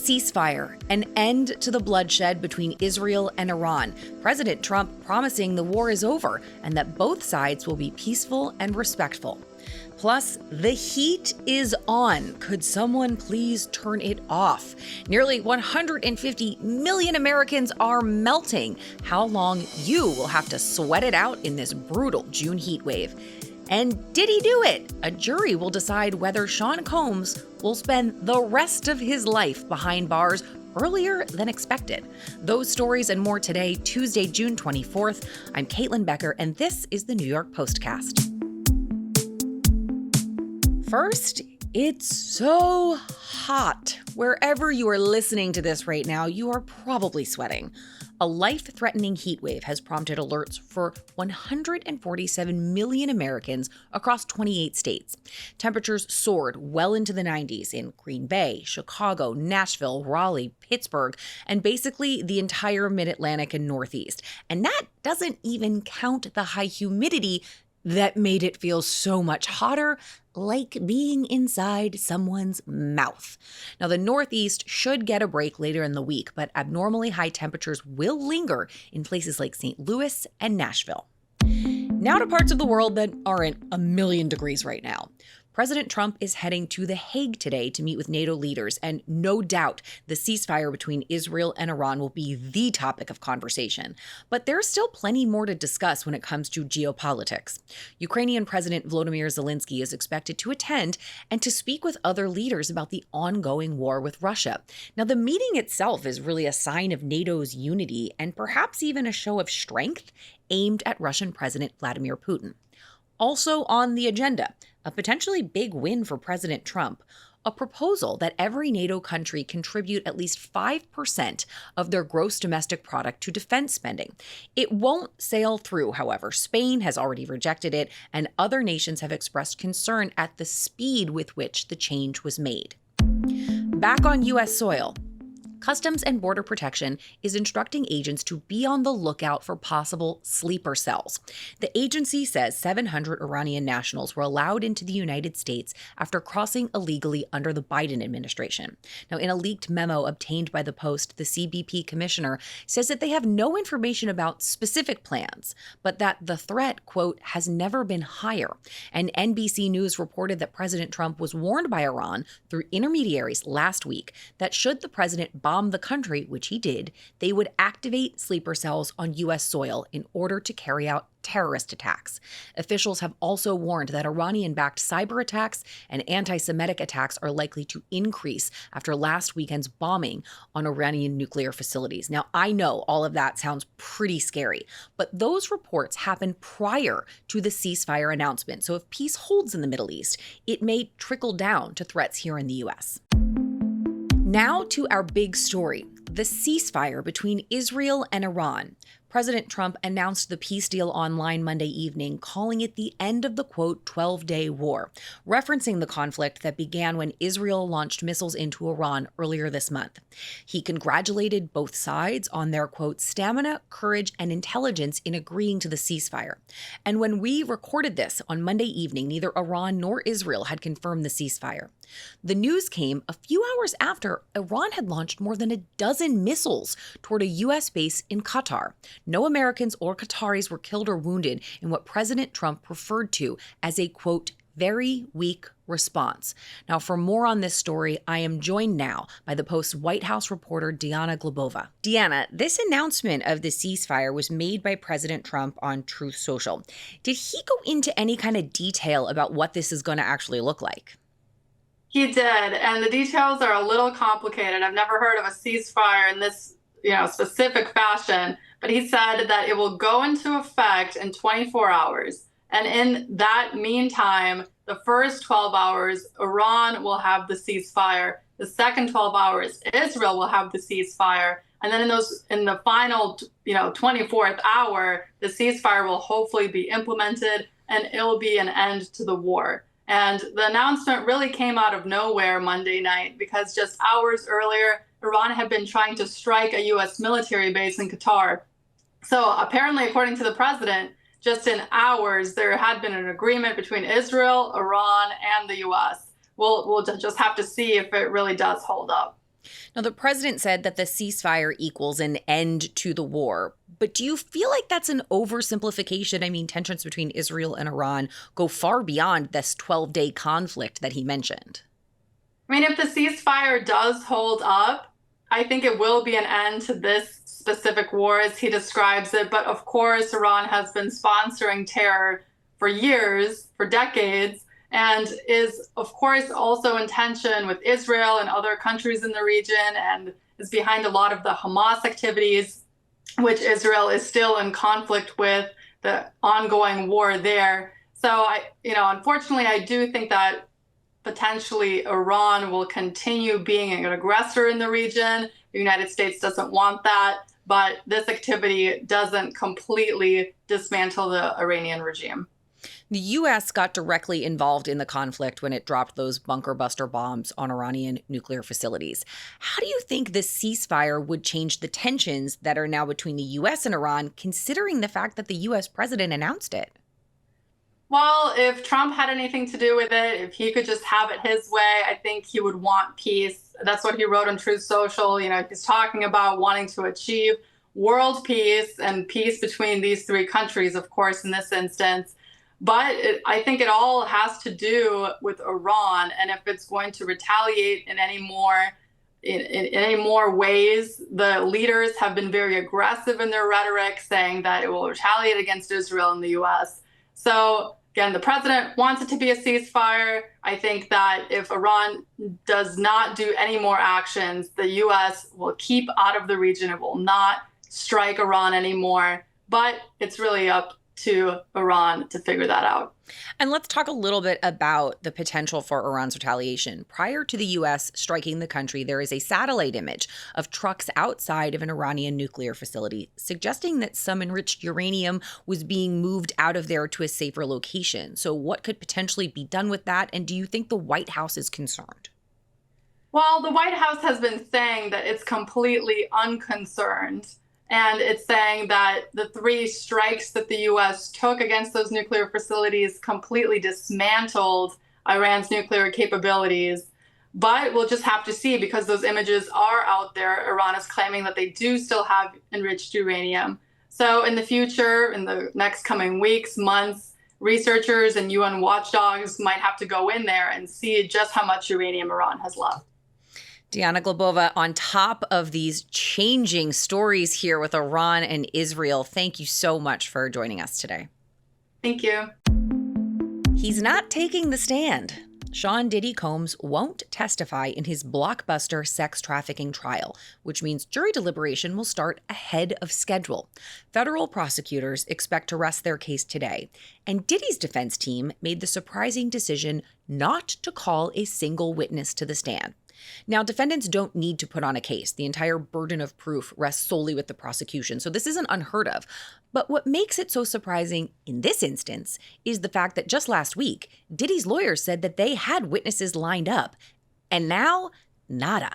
ceasefire, an end to the bloodshed between Israel and Iran. President Trump promising the war is over and that both sides will be peaceful and respectful. Plus, the heat is on. Could someone please turn it off? Nearly 150 million Americans are melting. How long you will have to sweat it out in this brutal June heat wave. And did he do it? A jury will decide whether Sean Combs will spend the rest of his life behind bars earlier than expected. Those stories and more today, Tuesday, June 24th. I'm Caitlin Becker, and this is the New York Postcast. First, it's so hot. Wherever you are listening to this right now, you are probably sweating. A life-threatening heat wave has prompted alerts for 147 million Americans across 28 states. Temperatures soared well into the 90s in Green Bay, Chicago, Nashville, Raleigh, Pittsburgh, and basically the entire Mid-Atlantic and Northeast. And that doesn't even count the high humidity that made it feel so much hotter, like being inside someone's mouth. Now, the Northeast should get a break later in the week, but abnormally high temperatures will linger in places like St. Louis and Nashville. Now to parts of the world that aren't a million degrees right now. President Trump is heading to The Hague today to meet with NATO leaders, and no doubt the ceasefire between Israel and Iran will be the topic of conversation. But there's still plenty more to discuss when it comes to geopolitics. Ukrainian President Volodymyr Zelensky is expected to attend and to speak with other leaders about the ongoing war with Russia. Now, the meeting itself is really a sign of NATO's unity and perhaps even a show of strength aimed at Russian President Vladimir Putin. Also on the agenda, a potentially big win for President Trump, a proposal that every NATO country contribute at least 5% of their gross domestic product to defense spending. It won't sail through, however. Spain has already rejected it, and other nations have expressed concern at the speed with which the change was made. Back on U.S. soil, Customs and Border Protection is instructing agents to be on the lookout for possible sleeper cells. The agency says 700 Iranian nationals were allowed into the United States after crossing illegally under the Biden administration. Now, in a leaked memo obtained by the Post, the CBP commissioner says that they have no information about specific plans, but that the threat, quote, has never been higher. And NBC News reported that President Trump was warned by Iran through intermediaries last week that should the president bomb the country, which he did, they would activate sleeper cells on U.S. soil in order to carry out terrorist attacks. Officials have also warned that Iranian-backed cyber attacks and anti-Semitic attacks are likely to increase after last weekend's bombing on Iranian nuclear facilities. Now, I know all of that sounds pretty scary, but those reports happened prior to the ceasefire announcement. So if peace holds in the Middle East, it may trickle down to threats here in the U.S. Now to our big story, the ceasefire between Israel and Iran. President Trump announced the peace deal online Monday evening, calling it the end of the, quote, 12-day war, referencing the conflict that began when Israel launched missiles into Iran earlier this month. He congratulated both sides on their, quote, stamina, courage, and intelligence in agreeing to the ceasefire. And when we recorded this on Monday evening, neither Iran nor Israel had confirmed the ceasefire. The news came a few hours after Iran had launched more than a dozen missiles toward a U.S. base in Qatar. No Americans or Qataris were killed or wounded in what President Trump referred to as a, quote, very weak response. Now, for more on this story, I am joined now by the Post's White House reporter, Diana Glebova. Diana, this announcement of the ceasefire was made by President Trump on Truth Social. Did he go into any kind of detail about what this is going to actually look like? He did, and the details are a little complicated. I've never heard of a ceasefire in this, specific fashion, but he said that it will go into effect in 24 hours. And in that meantime, the first 12 hours, Iran will have the ceasefire. The second 12 hours, Israel will have the ceasefire. And then in the final, 24th hour, the ceasefire will hopefully be implemented and it will be an end to the war. And the announcement really came out of nowhere Monday night because just hours earlier, Iran had been trying to strike a U.S. military base in Qatar. So apparently, according to the president, just in hours, there had been an agreement between Israel, Iran, and the U.S. We'll just have to see if it really does hold up. Now, the president said that the ceasefire equals an end to the war. But do you feel like that's an oversimplification? I mean, tensions between Israel and Iran go far beyond this 12-day conflict that he mentioned. I mean, if the ceasefire does hold up, I think it will be an end to this specific war as he describes it. But of course, Iran has been sponsoring terror for years, for decades, and is, of course, also in tension with Israel and other countries in the region, and is behind a lot of the Hamas activities, which Israel is still in conflict with, the ongoing war there. So, unfortunately, I do think that potentially Iran will continue being an aggressor in the region. The United States doesn't want that, but this activity doesn't completely dismantle the Iranian regime. The U.S. got directly involved in the conflict when it dropped those bunker buster bombs on Iranian nuclear facilities. How do you think this ceasefire would change the tensions that are now between the U.S. and Iran, considering the fact that the U.S. president announced it? Well, if Trump had anything to do with it, if he could just have it his way, I think he would want peace. That's what he wrote on Truth Social. He's talking about wanting to achieve world peace and peace between these three countries, of course, in this instance. But I think it all has to do with Iran, and if it's going to retaliate in any more ways. The leaders have been very aggressive in their rhetoric, saying that it will retaliate against Israel and the U.S. So again, the president wants it to be a ceasefire. I think that if Iran does not do any more actions, the U.S. will keep out of the region. It will not strike Iran anymore. But it's really up to Iran to figure that out. And let's talk a little bit about the potential for Iran's retaliation. Prior to the U.S. striking the country, there is a satellite image of trucks outside of an Iranian nuclear facility, suggesting that some enriched uranium was being moved out of there to a safer location. So what could potentially be done with that? And do you think the White House is concerned? Well, the White House has been saying that it's completely unconcerned. And it's saying that the three strikes that the U.S. took against those nuclear facilities completely dismantled Iran's nuclear capabilities. But we'll just have to see, because those images are out there. Iran is claiming that they do still have enriched uranium. So in the future, in the next coming weeks, months, researchers and UN watchdogs might have to go in there and see just how much uranium Iran has left. Diana Glebova, on top of these changing stories here with Iran and Israel, thank you so much for joining us today. Thank you. He's not taking the stand. Sean Diddy Combs won't testify in his blockbuster sex trafficking trial, which means jury deliberation will start ahead of schedule. Federal prosecutors expect to rest their case today, and Diddy's defense team made the surprising decision not to call a single witness to the stand. Now, defendants don't need to put on a case. The entire burden of proof rests solely with the prosecution, so this isn't unheard of. But what makes it so surprising in this instance is the fact that just last week, Diddy's lawyers said that they had witnesses lined up, and now, nada.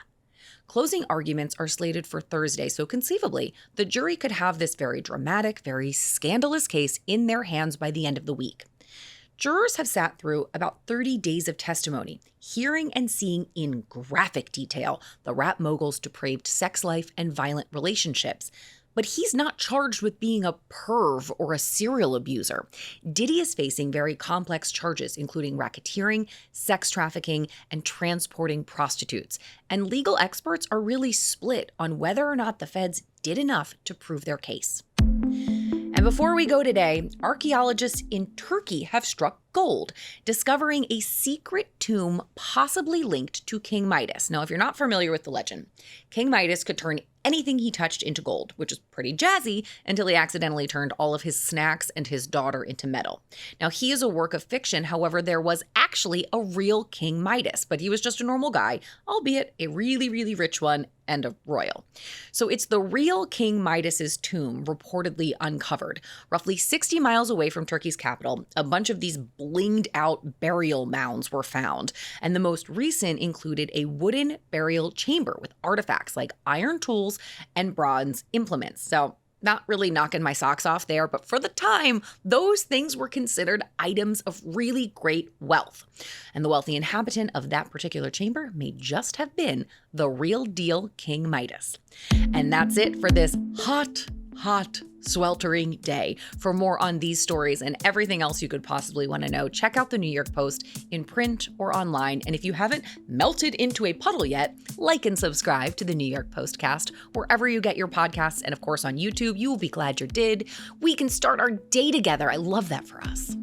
Closing arguments are slated for Thursday, so conceivably, the jury could have this very dramatic, very scandalous case in their hands by the end of the week. Jurors have sat through about 30 days of testimony, hearing and seeing in graphic detail the rap mogul's depraved sex life and violent relationships. But he's not charged with being a perv or a serial abuser. Diddy is facing very complex charges, including racketeering, sex trafficking, and transporting prostitutes. And legal experts are really split on whether or not the feds did enough to prove their case. And before we go today, archaeologists in Turkey have struck gold, discovering a secret tomb possibly linked to King Midas. Now, if you're not familiar with the legend, King Midas could turn anything he touched into gold, which is pretty jazzy until he accidentally turned all of his snacks and his daughter into metal. Now, he is a work of fiction. However, there was actually a real King Midas, but he was just a normal guy, albeit a really, really rich one and a royal. So it's the real King Midas's tomb reportedly uncovered. Roughly 60 miles away from Turkey's capital, a bunch of these blinged out burial mounds were found. And the most recent included a wooden burial chamber with artifacts like iron tools and bronze implements. So not really knocking my socks off there, but for the time, those things were considered items of really great wealth. And the wealthy inhabitant of that particular chamber may just have been the real deal King Midas. And that's it for this hot, sweltering day. For more on these stories and everything else you could possibly want to know, check out the New York Post in print or online. And if you haven't melted into a puddle yet, like and subscribe to the New York Postcast wherever you get your podcasts. And of course on YouTube, you will be glad you did. We can start our day together. I love that for us.